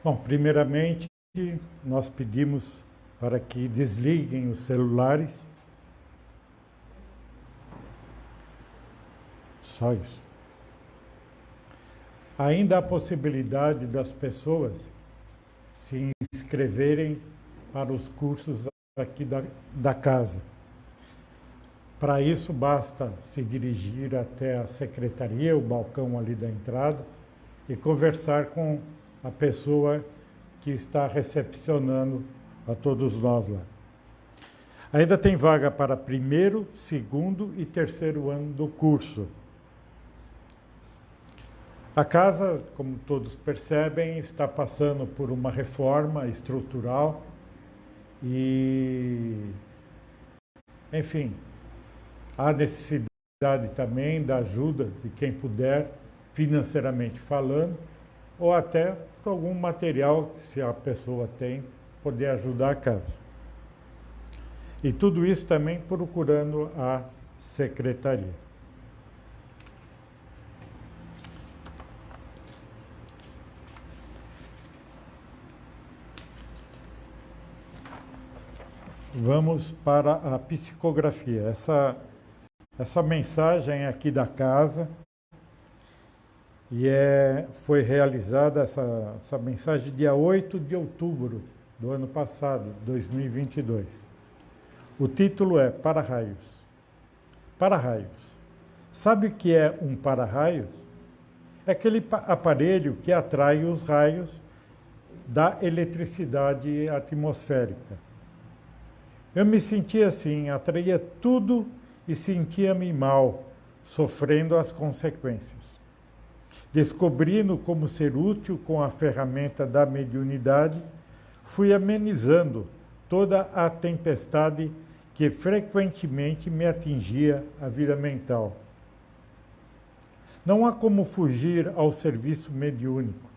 Bom, primeiramente, nós pedimos para que desliguem os celulares. Só isso. Ainda há possibilidade das pessoas se inscreverem para os cursos aqui da casa. Para isso, basta se dirigir até a secretaria, o balcão ali da entrada, e conversar com a pessoa que está recepcionando a todos nós lá. Ainda tem vaga para primeiro, segundo e terceiro ano do curso. A casa, como todos percebem, está passando por uma reforma estrutural e, enfim, há necessidade também da ajuda de quem puder, financeiramente falando, ou até por algum material, se a pessoa tem, poder ajudar a casa. E tudo isso também procurando a secretaria. Vamos para a psicografia. Essa mensagem aqui da casa, e foi realizada essa mensagem dia 8 de outubro do ano passado, 2022. O título é Para-raios. Para-raios. Sabe o que é um para-raios? É aquele aparelho que atrai os raios da eletricidade atmosférica. Eu me sentia assim, atraía tudo e sentia-me mal, sofrendo as consequências. Descobrindo como ser útil com a ferramenta da mediunidade, fui amenizando toda a tempestade que frequentemente me atingia a vida mental. Não há como fugir ao serviço mediúnico,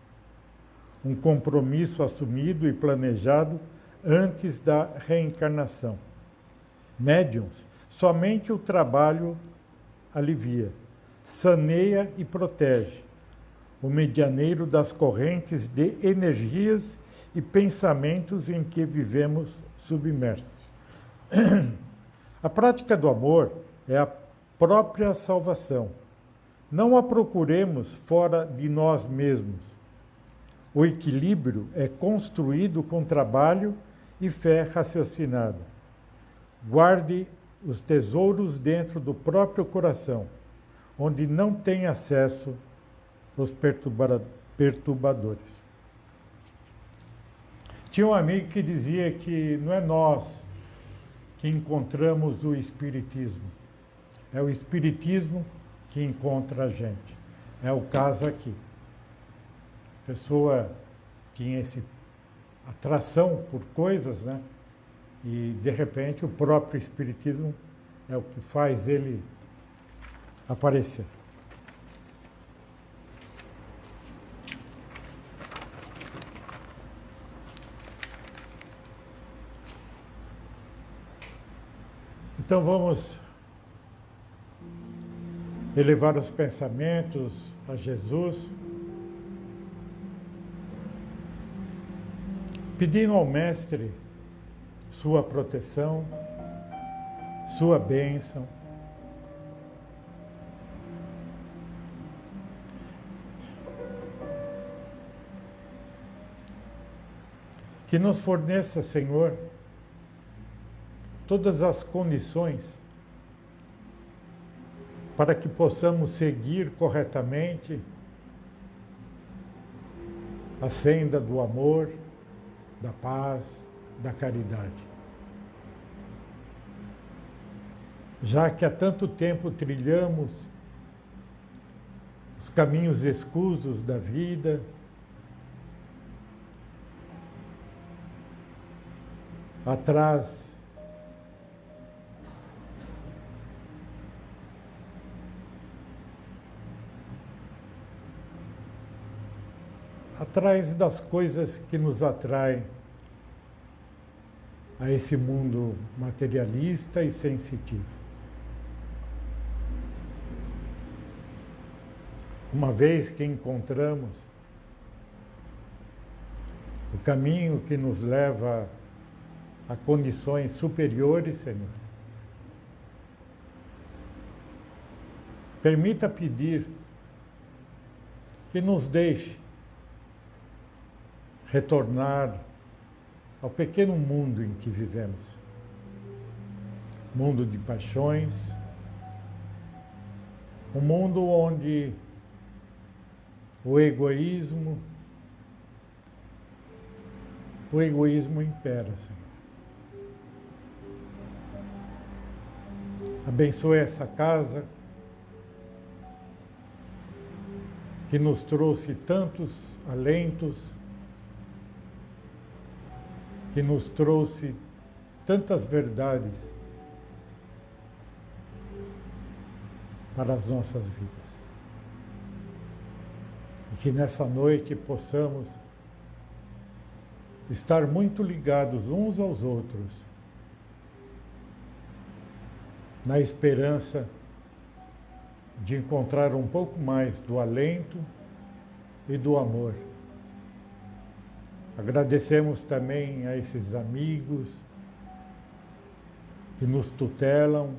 um compromisso assumido e planejado antes da reencarnação. Médiuns, somente o trabalho alivia, saneia e protege, o medianeiro das correntes de energias e pensamentos em que vivemos submersos. A prática do amor é a própria salvação. Não a procuremos fora de nós mesmos. O equilíbrio é construído com trabalho e fé raciocinada. Guarde os tesouros dentro do próprio coração, onde não tem acesso os perturbadores. Tinha um amigo que dizia que não é nós que encontramos o Espiritismo, é o Espiritismo que encontra a gente. É o caso aqui. A pessoa tinha essa atração por coisas, né? E, de repente, o próprio Espiritismo é o que faz ele aparecer. Então, vamos elevar os pensamentos a Jesus, pedindo ao Mestre sua proteção, sua bênção. Que nos forneça, Senhor, todas as condições para que possamos seguir corretamente a senda do amor, da paz, da caridade. Já que há tanto tempo trilhamos os caminhos escusos da vida, atrás das coisas que nos atraem a esse mundo materialista e sensitivo. Uma vez que encontramos caminho que nos leva a condições superiores, Senhor. Permita pedir que nos deixe retornar ao pequeno mundo em que vivemos. Mundo de paixões, um mundo onde o egoísmo impera, Senhor. Abençoe essa casa que nos trouxe tantos alentos, que nos trouxe tantas verdades para as nossas vidas. E que nessa noite possamos estar muito ligados uns aos outros, na esperança de encontrar um pouco mais do alento e do amor. Agradecemos também a esses amigos que nos tutelam,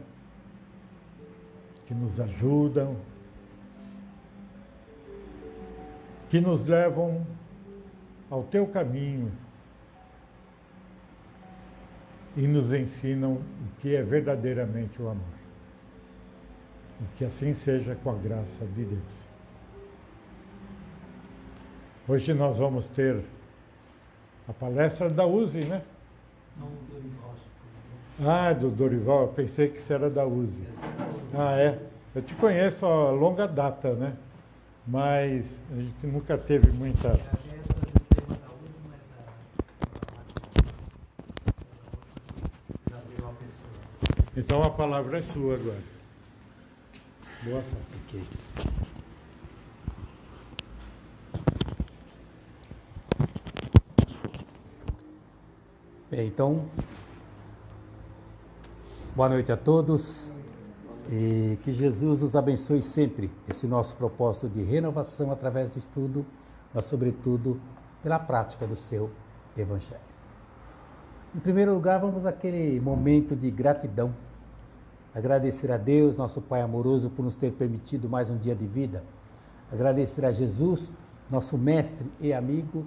que nos ajudam, que nos levam ao teu caminho e nos ensinam o que é verdadeiramente o amor. E que assim seja com a graça de Deus. Hoje nós vamos ter a palestra da USE, né? Não, do Dorival. Ah, do Dorival, eu pensei que isso era da USE. Ah, é? Eu te conheço a longa data, né? Mas a gente nunca teve muita... Então a palavra é sua agora. Boa sorte. Ok. Bem, então, boa noite a todos e que Jesus nos abençoe sempre esse nosso propósito de renovação através do estudo, mas sobretudo pela prática do seu Evangelho. Em primeiro lugar, vamos àquele momento de gratidão. Agradecer a Deus, nosso Pai amoroso, por nos ter permitido mais um dia de vida. Agradecer a Jesus, nosso mestre e amigo,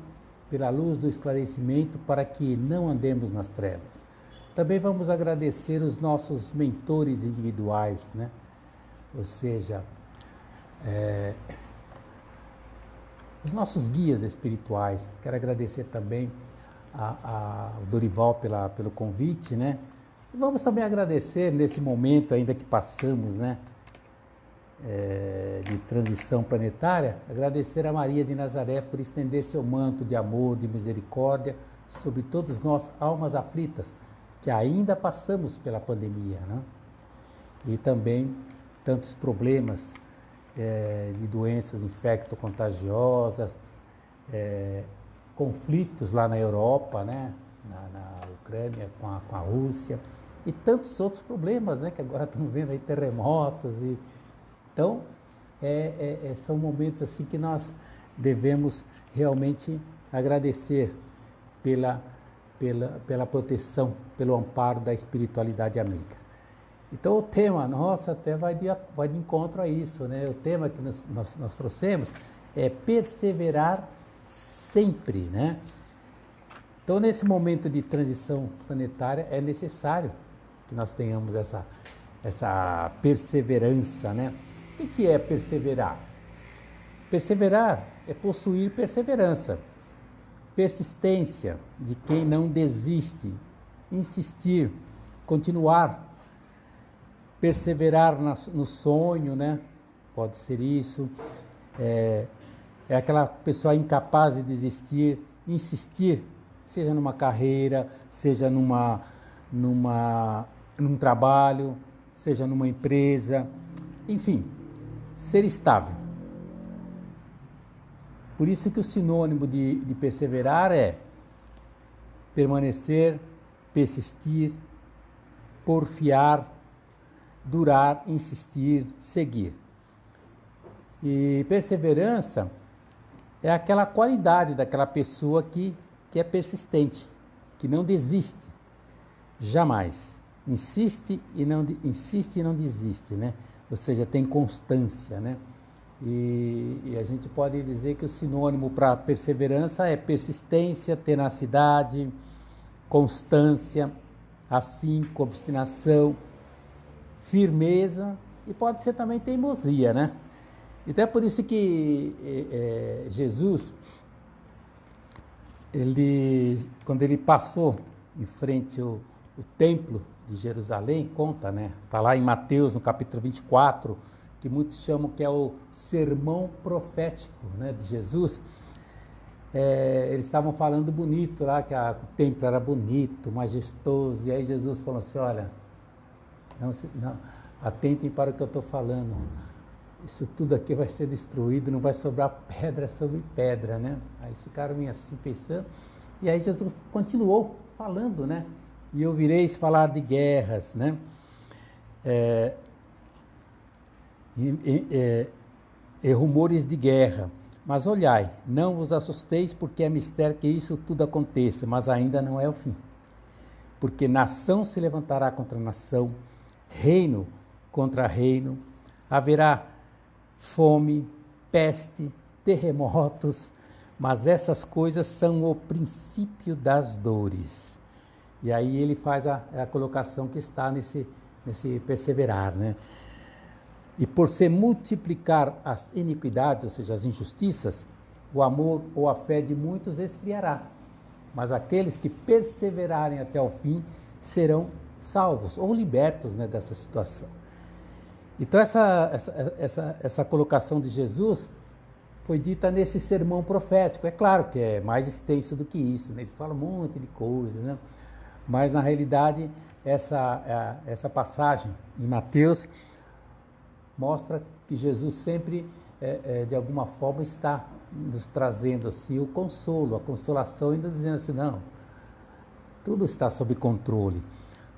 pela luz do esclarecimento para que não andemos nas trevas. Também vamos agradecer os nossos mentores individuais, né? Ou seja, os nossos guias espirituais. Quero agradecer também ao Dorival pelo convite, né? E vamos também agradecer nesse momento ainda que passamos, né? De transição planetária, agradecer a Maria de Nazaré por estender seu manto de amor, de misericórdia sobre todos nós, almas aflitas, que ainda passamos pela pandemia, né? E também tantos problemas de doenças infecto-contagiosas, conflitos lá na Europa, né? Na Ucrânia com a Rússia, e tantos outros problemas, né? Que agora estamos vendo aí, terremotos. Então, são momentos assim que nós devemos realmente agradecer pela proteção, pelo amparo da espiritualidade amiga. Então o tema nosso até vai de encontro a isso, né? O tema que nós trouxemos é perseverar sempre, né? Então nesse momento de transição planetária é necessário que nós tenhamos essa perseverança, né? O que é perseverar? Perseverar é possuir perseverança, persistência de quem não desiste, insistir, continuar, perseverar no sonho, né? Pode ser isso, é aquela pessoa incapaz de desistir, insistir, seja numa carreira, seja num trabalho, seja numa empresa, enfim, ser estável. Por isso que o sinônimo de perseverar é permanecer, persistir, porfiar, durar, insistir, seguir. E perseverança é aquela qualidade daquela pessoa que que é persistente, que não desiste, jamais. Insiste e não desiste, né? Ou seja, tem constância, né? E a gente pode dizer que o sinônimo para perseverança é persistência, tenacidade, constância, afinco, obstinação, firmeza e pode ser também teimosia, né? Então é por isso que Jesus, quando ele passou em frente ao templo de Jerusalém, conta, né? Está lá em Mateus, no capítulo 24, que muitos chamam que é o sermão profético, né, de Jesus. Eles estavam falando bonito lá, que o templo era bonito, majestoso, e aí Jesus falou assim, olha, não, atentem para o que eu estou falando, isso tudo aqui vai ser destruído, não vai sobrar pedra sobre pedra, né? Aí ficaram assim pensando, e aí Jesus continuou falando, né? E ouvireis falar de guerras, né? E rumores de guerra. Mas olhai, não vos assusteis, porque é mistério que isso tudo aconteça, mas ainda não é o fim. Porque nação se levantará contra nação, reino contra reino, haverá fome, peste, terremotos, mas essas coisas são o princípio das dores. E aí ele faz a colocação que está nesse perseverar, né? E por se multiplicar as iniquidades, ou seja, as injustiças, o amor ou a fé de muitos esfriará. Mas aqueles que perseverarem até o fim serão salvos ou libertos, né, dessa situação. Então essa colocação de Jesus foi dita nesse sermão profético. É claro que é mais extenso do que isso, né? Ele fala um monte de coisas, né? Mas na realidade essa passagem em Mateus mostra que Jesus sempre, de alguma forma, está nos trazendo assim, o consolo, a consolação, ainda dizendo assim, não, tudo está sob controle.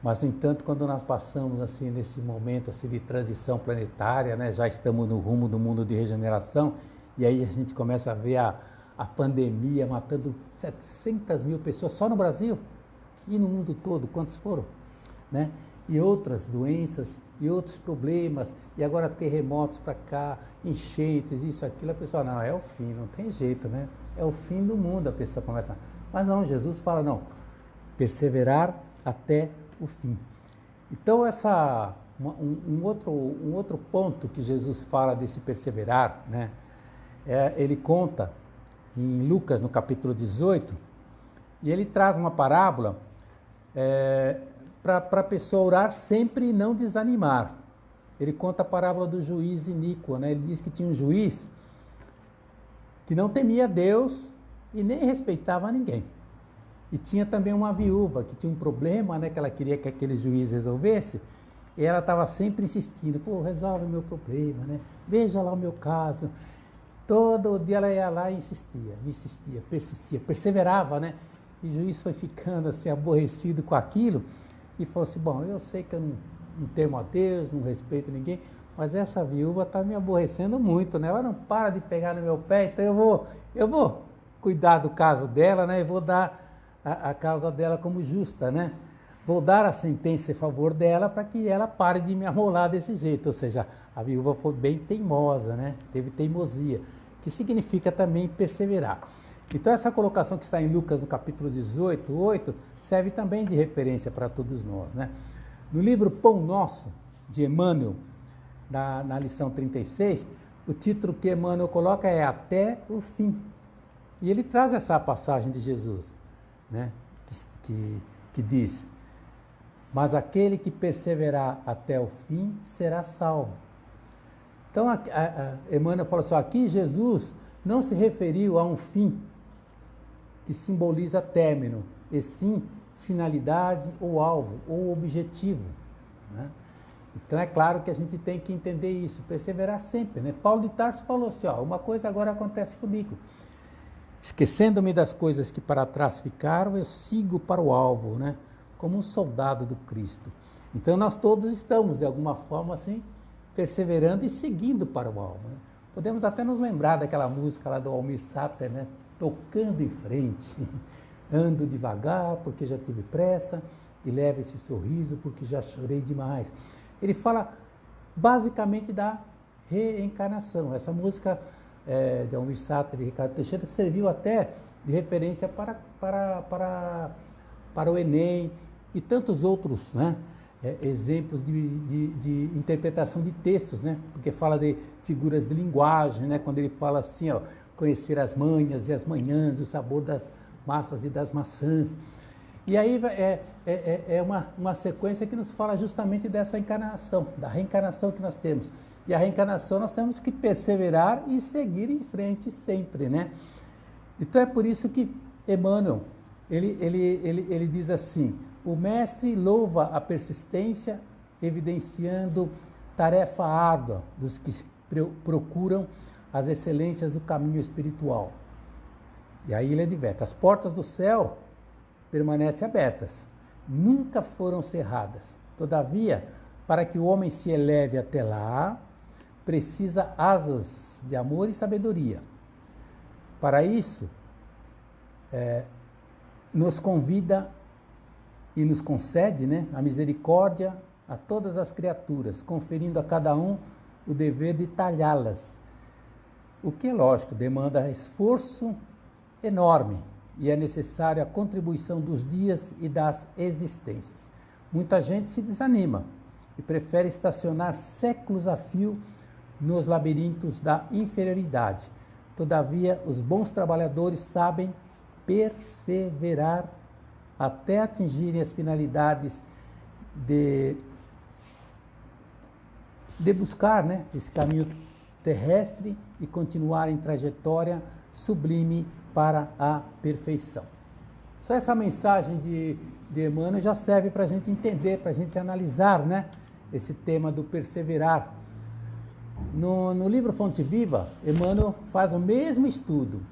Mas, no entanto, quando nós passamos assim, nesse momento assim, de transição planetária, né, já estamos no rumo do mundo de regeneração, e aí a gente começa a ver a pandemia matando 700 mil pessoas só no Brasil e no mundo todo, quantos foram? Né? E outras doenças, e outros problemas, e agora terremotos para cá, enchentes, isso, aquilo, a pessoa, não, é o fim, não tem jeito, né? É o fim do mundo, a pessoa começa. Mas não, Jesus fala, não, perseverar até o fim. Então, um outro ponto que Jesus fala desse perseverar, né? Ele conta em Lucas, no capítulo 18, e ele traz uma parábola para a pessoa orar sempre e não desanimar. Ele conta a parábola do juiz iníquo, né? Ele diz que tinha um juiz que não temia Deus e nem respeitava ninguém. E tinha também uma viúva que tinha um problema, né? Que ela queria que aquele juiz resolvesse, e ela estava sempre insistindo, pô, resolve o meu problema, né? Veja lá o meu caso. Todo dia ela ia lá e insistia, persistia, perseverava, né? E o juiz foi ficando assim aborrecido com aquilo, e falou assim, bom, eu sei que eu não temo a Deus, não respeito ninguém, mas essa viúva está me aborrecendo muito, né? Ela não para de pegar no meu pé, então eu vou cuidar do caso dela, né? E vou dar a causa dela como justa, né? Vou dar a sentença em favor dela para que ela pare de me amolar desse jeito. Ou seja, a viúva foi bem teimosa, né? Teve teimosia, que significa também perseverar. Então essa colocação que está em Lucas no capítulo 18, 8, serve também de referência para todos nós, né? No livro Pão Nosso, de Emmanuel, na lição 36, o título que Emmanuel coloca é Até o Fim. E ele traz essa passagem de Jesus, né? que diz, mas aquele que perseverar até o fim será salvo. Então Emmanuel fala assim, aqui Jesus não se referiu a um fim que simboliza término, e sim finalidade ou alvo, ou objetivo, né? Então é claro que a gente tem que entender isso, perseverar sempre, né? Paulo de Tarso falou assim, uma coisa agora acontece comigo, esquecendo-me das coisas que para trás ficaram, eu sigo para o alvo, né? Como um soldado do Cristo. Então nós todos estamos, de alguma forma assim, perseverando e seguindo para o alvo, né? Podemos até nos lembrar daquela música lá do Almir Sater, né? Tocando em frente, Ando devagar porque já tive pressa e levo esse sorriso porque já chorei demais. Ele fala basicamente da reencarnação. Essa música de Almir Sater e Ricardo Teixeira serviu até de referência para o Enem e tantos outros, né, exemplos de interpretação de textos, né, porque fala de figuras de linguagem, né, quando ele fala assim, ó, conhecer as manhas e as manhãs, o sabor das massas e das maçãs. E aí é uma sequência que nos fala justamente dessa encarnação, da reencarnação que nós temos. E a reencarnação nós temos que perseverar e seguir em frente sempre, né? Então é por isso que Emmanuel, ele diz assim, o mestre louva a persistência, evidenciando tarefa árdua dos que procuram as excelências do caminho espiritual. E aí ele adverte, as portas do céu permanecem abertas, nunca foram cerradas. Todavia, para que o homem se eleve até lá, precisa asas de amor e sabedoria. Para isso, nos convida e nos concede, né, a misericórdia a todas as criaturas, conferindo a cada um o dever de talhá-las. O que, é lógico, demanda esforço enorme e é necessária a contribuição dos dias e das existências. Muita gente se desanima e prefere estacionar séculos a fio nos labirintos da inferioridade. Todavia, os bons trabalhadores sabem perseverar até atingirem as finalidades de buscar, né, esse caminho terrestre e continuar em trajetória sublime para a perfeição. Só essa mensagem de Emmanuel já serve para a gente entender, para a gente analisar, né, esse tema do perseverar. No livro Fonte Viva, Emmanuel faz o mesmo estudo.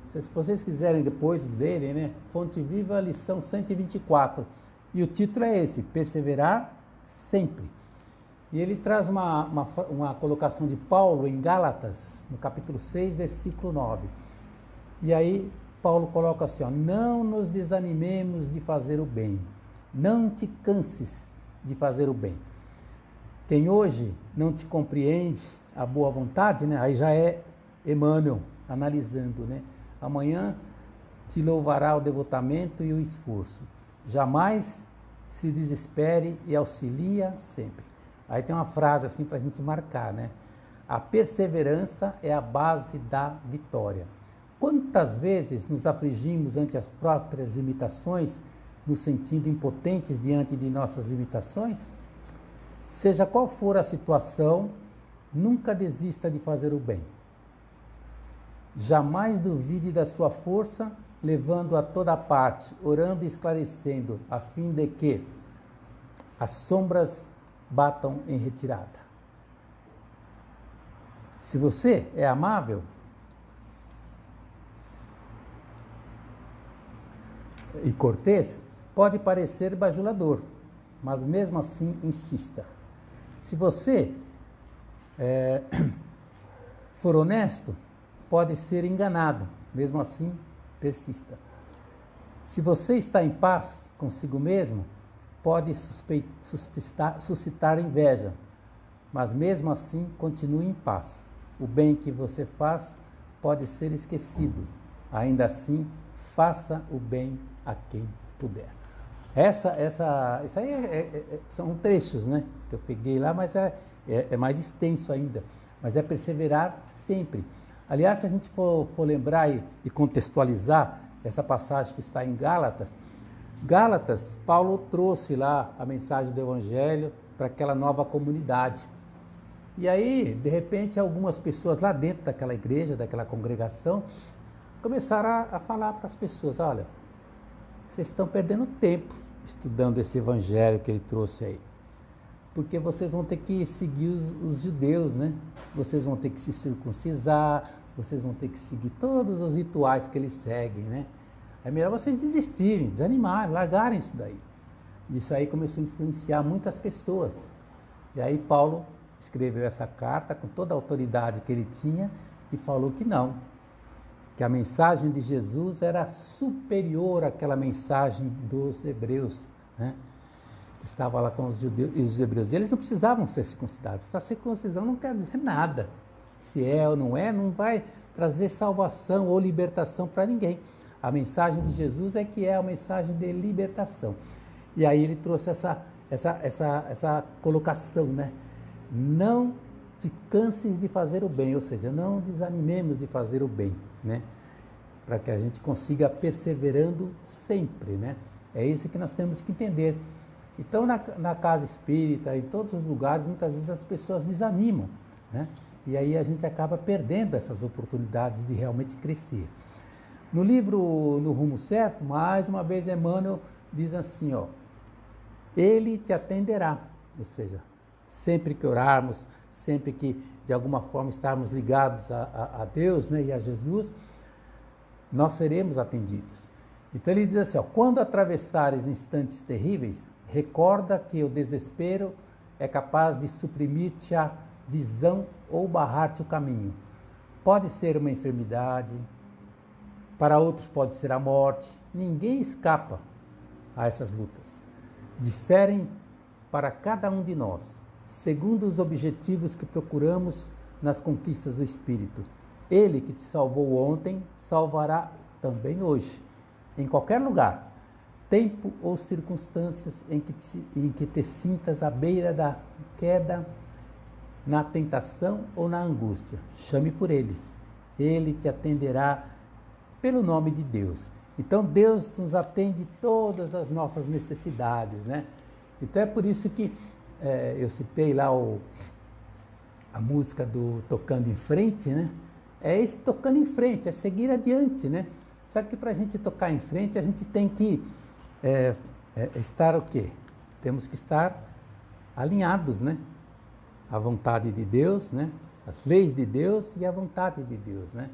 Se vocês quiserem depois lerem, né, Fonte Viva, lição 124. E o título é esse, Perseverar Sempre. E ele traz uma colocação de Paulo em Gálatas, no capítulo 6, versículo 9. E aí Paulo coloca assim, ó, não nos desanimemos de fazer o bem, não te canses de fazer o bem. Quem hoje não te compreende a boa vontade, né? Aí já é Emmanuel analisando, né? Amanhã te louvará o devotamento e o esforço. Jamais se desespere e auxilia sempre. Aí tem uma frase assim para a gente marcar, né? A perseverança é a base da vitória. Quantas vezes nos afligimos ante as próprias limitações, nos sentindo impotentes diante de nossas limitações? Seja qual for a situação, nunca desista de fazer o bem. Jamais duvide da sua força, levando a toda parte, orando e esclarecendo, a fim de que as sombras batam em retirada. Se você é amável e cortês, pode parecer bajulador, mas mesmo assim insista. Se você for honesto, pode ser enganado, mesmo assim persista. Se você está em paz consigo mesmo, pode suscitar inveja, mas mesmo assim continue em paz. O bem que você faz pode ser esquecido, ainda assim faça o bem a quem puder. Isso aí são trechos, né, que eu peguei lá, mas é mais extenso ainda, mas é perseverar sempre. Aliás, se a gente for lembrar e contextualizar essa passagem que está em Gálatas, Paulo trouxe lá a mensagem do Evangelho para aquela nova comunidade. E aí, de repente, algumas pessoas lá dentro daquela igreja, daquela congregação, começaram a falar para as pessoas, olha, vocês estão perdendo tempo estudando esse Evangelho que ele trouxe aí. Porque vocês vão ter que seguir os judeus, né? Vocês vão ter que se circuncisar, vocês vão ter que seguir todos os rituais que eles seguem, né? É melhor vocês desistirem, desanimarem, largarem isso daí. Isso aí começou a influenciar muitas pessoas. E aí Paulo escreveu essa carta com toda a autoridade que ele tinha e falou que não. que a mensagem de Jesus era superior àquela mensagem dos hebreus, né? Que estava lá com os judeus e os hebreus. E eles não precisavam ser circuncidados. A circuncisão não quer dizer nada. Se é ou não vai trazer salvação ou libertação para ninguém. A mensagem de Jesus é que é a mensagem de libertação. E aí ele trouxe essa colocação, né? Não te canses de fazer o bem, ou seja, não desanimemos de fazer o bem, né? Para que a gente consiga perseverando sempre, né? É isso que nós temos que entender. Então, na casa espírita, em todos os lugares, muitas vezes as pessoas desanimam, né? E aí a gente acaba perdendo essas oportunidades de realmente crescer. No livro No Rumo Certo, mais uma vez Emmanuel diz assim, ó, ele te atenderá, ou seja, sempre que orarmos, sempre que de alguma forma estarmos ligados a Deus, né, e a Jesus, nós seremos atendidos. Então ele diz assim, ó, quando atravessares instantes terríveis, recorda que o desespero é capaz de suprimir-te a visão ou barrar-te o caminho. Pode ser uma enfermidade, para outros pode ser a morte. Ninguém escapa a essas lutas. Diferem para cada um de nós, segundo os objetivos que procuramos nas conquistas do Espírito. Ele que te salvou ontem, salvará também hoje, em qualquer lugar, tempo ou circunstâncias em que te sintas à beira da queda, na tentação ou na angústia. Chame por ele. Ele te atenderá pelo nome de Deus. Então Deus nos atende todas as nossas necessidades, né? Então é por isso que eu citei lá a música do Tocando em Frente, né? É esse tocando em frente, é seguir adiante, né? Só que para a gente tocar em frente, a gente tem que estar o quê? Temos que estar alinhados, né? A vontade de Deus, né? As leis de Deus e a vontade de Deus, né?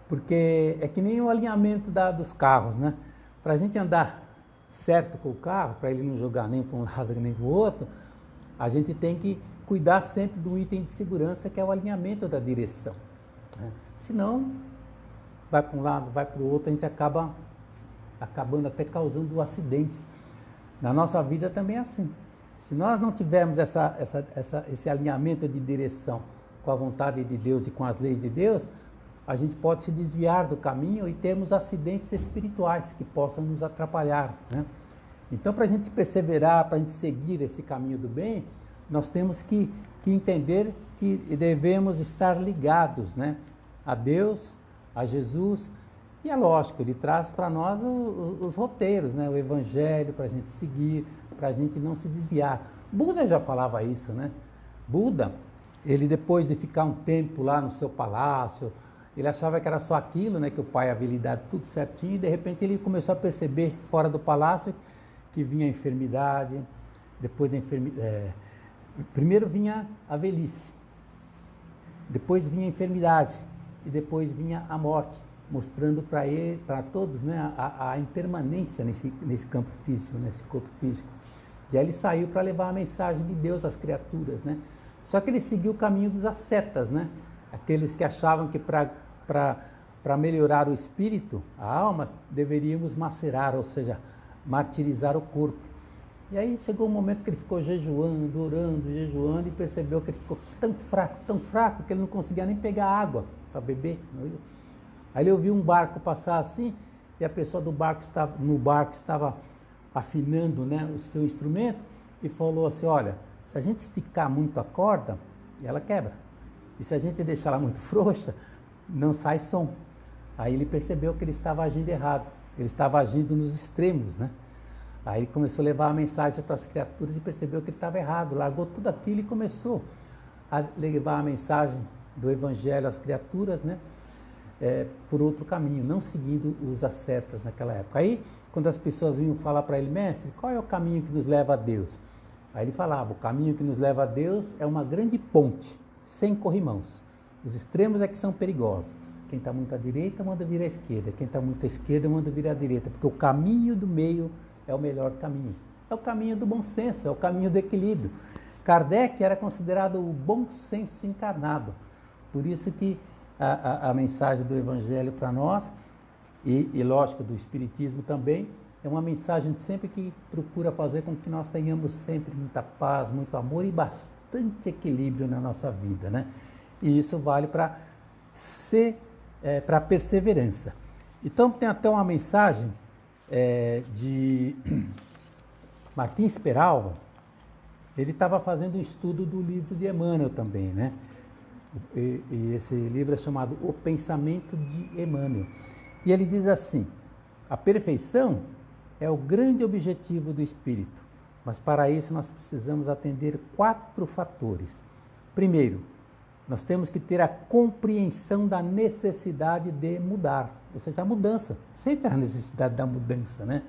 Porque é que nem o alinhamento dos carros, né? Para a gente andar certo com o carro, para ele não jogar nem para um lado nem para o outro, a gente tem que cuidar sempre do item de segurança, que é o alinhamento da direção, né? Senão, vai para um lado, vai para o outro, a gente acabando até causando acidentes. Na nossa vida também é assim. Se nós não tivermos esse alinhamento de direção com a vontade de Deus e com as leis de Deus, a gente pode se desviar do caminho e termos acidentes espirituais que possam nos atrapalhar, né? Então, para a gente perseverar, para a gente seguir esse caminho do bem, nós temos que entender que devemos estar ligados, né, a Deus, a Jesus, e é lógico, ele traz para nós os roteiros, né, o Evangelho para a gente seguir, para a gente não se desviar. Buda já falava isso, né? Buda, ele depois de ficar um tempo lá no seu palácio, ele achava que era só aquilo, né, que o pai havia lhe dado tudo certinho, e de repente ele começou a perceber fora do palácio que vinha a enfermidade, depois da enfermidade, primeiro vinha a velhice, depois vinha a enfermidade e depois vinha a morte, mostrando para todos, né, a impermanência nesse campo físico, nesse corpo físico. E aí ele saiu para levar a mensagem de Deus às criaturas, né? Só que ele seguiu o caminho dos ascetas, né? Aqueles que achavam que para melhorar o espírito, a alma, deveríamos macerar, ou seja, martirizar o corpo. E aí chegou um momento que ele ficou jejuando, orando, jejuando, e percebeu que ele ficou tão fraco, que ele não conseguia nem pegar água para beber. Aí ele ouviu um barco passar assim, e a pessoa no barco estava afinando, né, o seu instrumento, e falou assim, olha, se a gente esticar muito a corda, ela quebra. E se a gente deixar ela muito frouxa, não sai som. Aí ele percebeu que ele estava agindo errado. Ele estava agindo nos extremos, né? Aí ele começou a levar a mensagem para as criaturas e percebeu que ele estava errado. Largou tudo aquilo e começou a levar a mensagem do Evangelho às criaturas, né? Por outro caminho, não seguindo os ascetas naquela época. Aí, quando as pessoas vinham falar para ele, mestre, qual é o caminho que nos leva a Deus? Aí ele falava, o caminho que nos leva a Deus é uma grande ponte, sem corrimãos. Os extremos é que são perigosos. Quem está muito à direita manda vir à esquerda, quem está muito à esquerda manda vir à direita, porque o caminho do meio é o melhor caminho. É o caminho do bom senso, é o caminho do equilíbrio. Kardec era considerado o bom senso encarnado. Por isso que a mensagem do Evangelho para nós, e lógico, do Espiritismo também, é uma mensagem sempre que procura fazer com que nós tenhamos sempre muita paz, muito amor e bastante equilíbrio na nossa vida, né? E isso vale para a perseverança. Então tem até uma mensagem de Martins Peralva. Ele estava fazendo um estudo do livro de Emmanuel também, né? E esse livro é chamado O Pensamento de Emmanuel. E ele diz assim: a perfeição é o grande objetivo do espírito, mas para isso nós precisamos atender 4 fatores. Primeiro, nós temos que ter a compreensão da necessidade de mudar, ou seja, a mudança. Sempre há necessidade da mudança, né?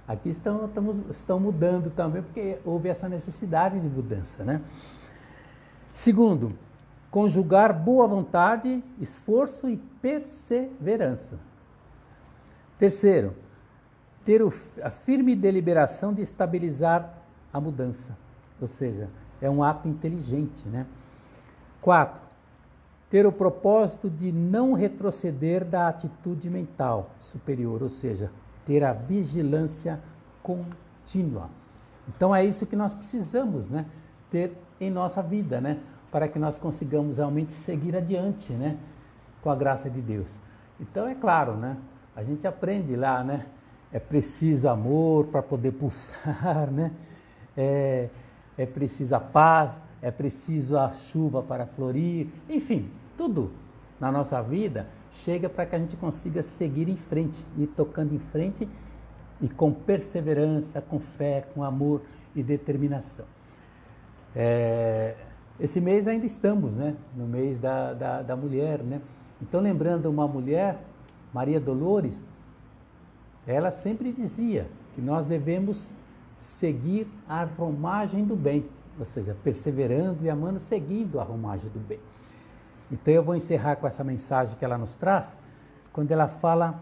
Aqui estão mudando também, porque houve essa necessidade de mudança, né? Segundo, conjugar boa vontade, esforço e perseverança. Terceiro, ter a firme deliberação de estabilizar a mudança, ou seja, é um ato inteligente, né? 4, ter o propósito de não retroceder da atitude mental superior, ou seja, ter a vigilância contínua. Então é isso que nós precisamos, né, ter em nossa vida, né, para que nós consigamos realmente seguir adiante, né, com a graça de Deus. Então é claro, né, a gente aprende lá, né, é preciso amor para poder pulsar, né, é preciso a paz, é preciso a chuva para florir, enfim, tudo na nossa vida chega para que a gente consiga seguir em frente, ir tocando em frente e com perseverança, com fé, com amor e determinação. Esse mês ainda estamos, né, no mês da mulher, né? Então, lembrando uma mulher, Maria Dolores, ela sempre dizia que nós devemos seguir a romagem do bem, ou seja, perseverando e amando, seguindo a romagem do bem. Então eu vou encerrar com essa mensagem que ela nos traz, quando ela fala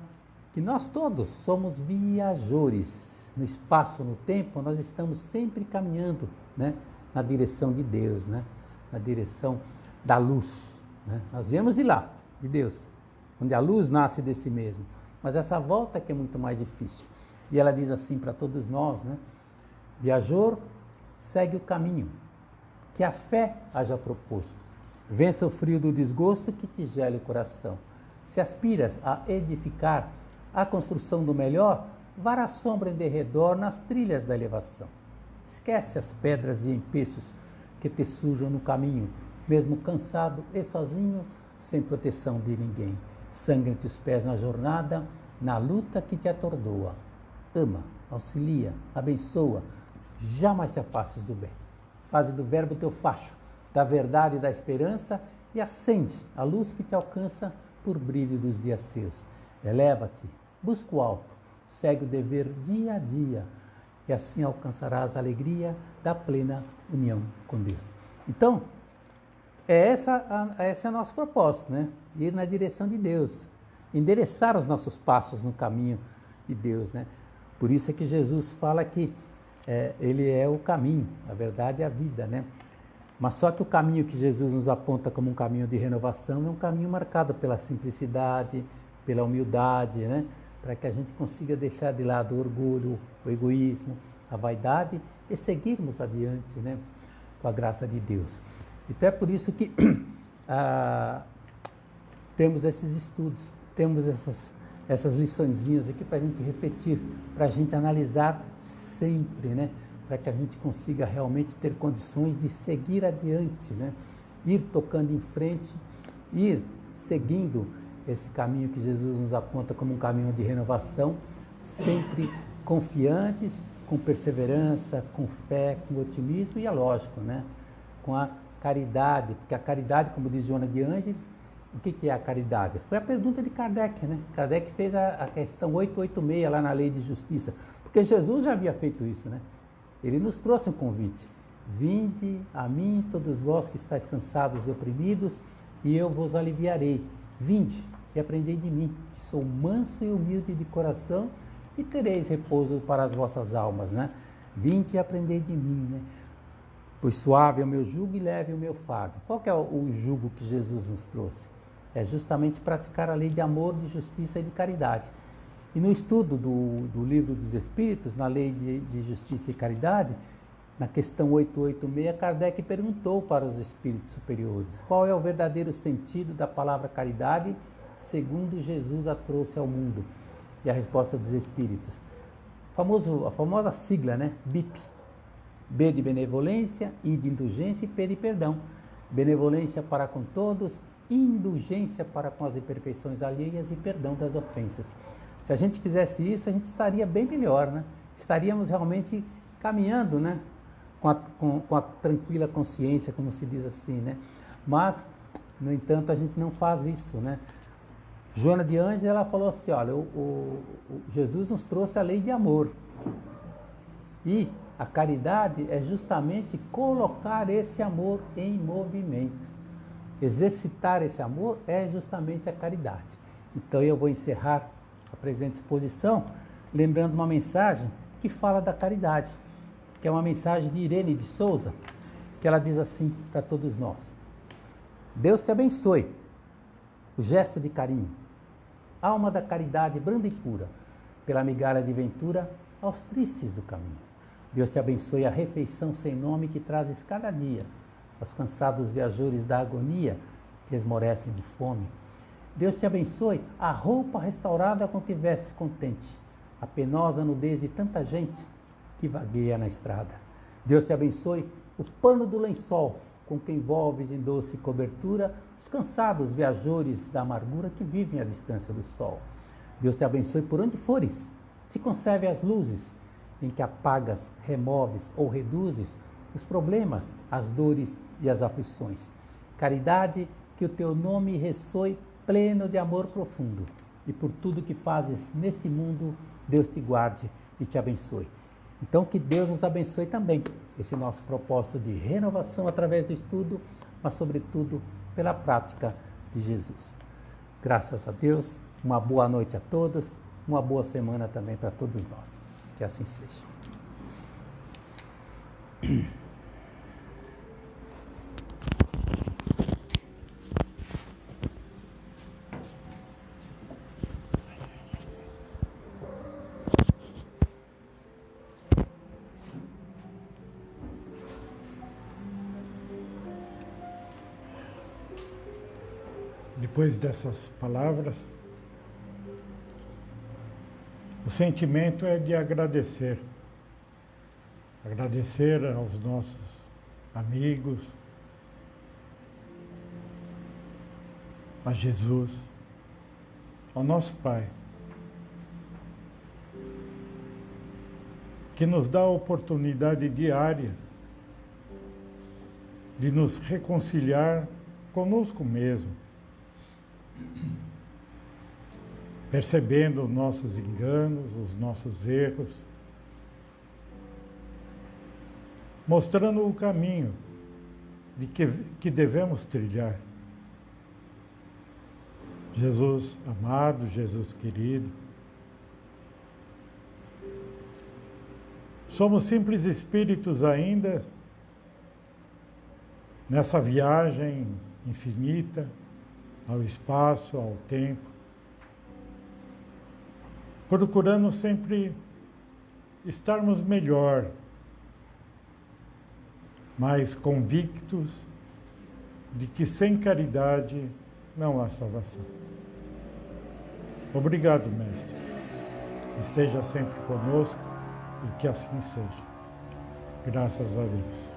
que nós todos somos viajores. No espaço, no tempo, nós estamos sempre caminhando, né, na direção de Deus, né, na direção da luz, né? Nós viemos de lá, de Deus, onde a luz nasce de si mesmo. Mas essa volta que é muito mais difícil. E ela diz assim para todos nós, né? Viajor, segue o caminho que a fé haja proposto. Vença o frio do desgosto que te gele o coração. Se aspiras a edificar a construção do melhor, vara a sombra em derredor nas trilhas da elevação. Esquece as pedras e empeços que te sujam no caminho, mesmo cansado e sozinho, sem proteção de ninguém. Sangram-te os pés na jornada, na luta que te atordoa. Ama, auxilia, abençoa, jamais te afastes do bem. Faze do verbo teu facho, da verdade e da esperança, e acende a luz que te alcança por brilho dos dias seus. Eleva-te, busca o alto, segue o dever dia a dia, e assim alcançarás a alegria da plena união com Deus. Então, esse é o nosso propósito, né? Ir na direção de Deus, endereçar os nossos passos no caminho de Deus, né? Por isso é que Jesus fala que Ele é o caminho, a verdade e a vida, né? Mas só que o caminho que Jesus nos aponta como um caminho de renovação é um caminho marcado pela simplicidade, pela humildade, né? Para que a gente consiga deixar de lado o orgulho, o egoísmo, a vaidade e seguirmos adiante, né? Com a graça de Deus. Então é por isso que temos esses estudos, temos essas liçõezinhas aqui para a gente refletir, para a gente analisar sempre, né? Para que a gente consiga realmente ter condições de seguir adiante, né? Ir tocando em frente, ir seguindo esse caminho que Jesus nos aponta como um caminho de renovação, sempre confiantes, com perseverança, com fé, com otimismo e, é lógico, né? Com a caridade, porque a caridade, como diz Joana de Ângeles, o que é a caridade? Foi a pergunta de Kardec, né? Kardec fez a questão 886 lá na Lei de Justiça, porque Jesus já havia feito isso, né? Ele nos trouxe um convite. Vinde a mim, todos vós que estáis cansados e oprimidos, e eu vos aliviarei. Vinde e aprendei de mim, que sou manso e humilde de coração, e tereis repouso para as vossas almas, né? Vinde e aprendei de mim, né? Pois suave é o meu jugo e leve o meu fardo. Qual que é o jugo que Jesus nos trouxe? é justamente praticar a lei de amor, de justiça e de caridade. E no estudo do Livro dos Espíritos, na lei de justiça e caridade, na questão 886, Kardec perguntou para os espíritos superiores qual é o verdadeiro sentido da palavra caridade segundo Jesus a trouxe ao mundo. E a resposta dos espíritos, a famosa sigla, né? BIP. B de benevolência, I de indulgência e P de perdão. Benevolência para com todos, indulgência para com as imperfeições alheias e perdão das ofensas. Se a gente fizesse isso, a gente estaria bem melhor, né? Estaríamos realmente caminhando, né? Com a tranquila consciência, como se diz assim, né? Mas, no entanto, a gente não faz isso, né? Joana de Ângeles, ela falou assim, olha, Jesus nos trouxe a lei de amor. E a caridade é justamente colocar esse amor em movimento. Exercitar esse amor é justamente a caridade. Então eu vou encerrar a presente exposição lembrando uma mensagem que fala da caridade, que é uma mensagem de Irene de Souza, que ela diz assim para todos nós: Deus te abençoe, o gesto de carinho, alma da caridade branda e pura, pela migalha de ventura aos tristes do caminho. Deus te abençoe a refeição sem nome que trazes cada dia, aos cansados viajores da agonia que esmorecem de fome. Deus te abençoe a roupa restaurada com que vestes contente, a penosa nudez de tanta gente que vagueia na estrada. Deus te abençoe o pano do lençol com que envolves em doce cobertura os cansados viajores da amargura que vivem à distância do sol. Deus te abençoe por onde fores, te conserve as luzes em que apagas, removes ou reduzes os problemas, as dores e as aflições. Caridade, que o teu nome ressoe pleno de amor profundo. E por tudo que fazes neste mundo, Deus te guarde e te abençoe. Então, que Deus nos abençoe também. Esse nosso propósito de renovação através do estudo, mas sobretudo pela prática de Jesus. Graças a Deus, uma boa noite a todos, uma boa semana também para todos nós. Que assim seja. Depois dessas palavras, o sentimento é de agradecer. Agradecer aos nossos amigos, a Jesus, ao nosso Pai, que nos dá a oportunidade diária de nos reconciliar conosco mesmo, percebendo os nossos enganos, os nossos erros, mostrando o caminho de que devemos trilhar. Jesus amado, Jesus querido, somos simples espíritos ainda nessa viagem infinita ao espaço, ao tempo, procurando sempre estarmos melhor, mais convictos de que sem caridade não há salvação. Obrigado, Mestre. Esteja sempre conosco e que assim seja. Graças a Deus.